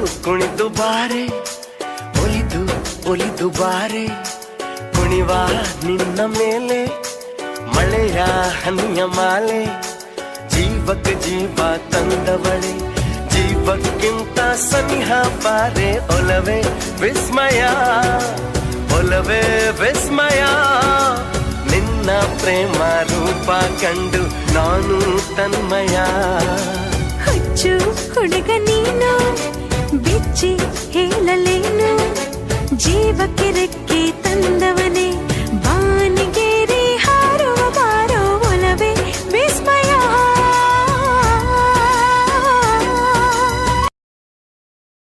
ಕುಣಿದು ಬಾರೆ, ಒಲಿದು ಒಲಿದು ಬಾರೆ, ಕುಣಿವ ನಿನ್ನ ಮೇಲೆ ಮಳೆಯ ಹನಿಯ ಮಾಲೆ. ಜೀವಕ್ಕೆ ಜೀವ ತಂದವಳೆ, ಜೀವಕ್ಕಿಂತ ಸನಿಹ ಬಾರೆ. ಒಲವೇ ವಿಸ್ಮಯ, ಒಲವೇ ವಿಸ್ಮಯ, ನಿನ್ನ ಪ್ರೇಮ ರೂಪ ಕಂಡು ನಾನು ತನ್ಮಯ. ಹುಚ್ಚು ಹುಡುಗ ನೀನು, ಬಿಚ್ಚಿ ಹೇಳಲೇನು, ಜೀವಕ್ಕೆ ರೆಕ್ಕೆ ತಂದವನೇ.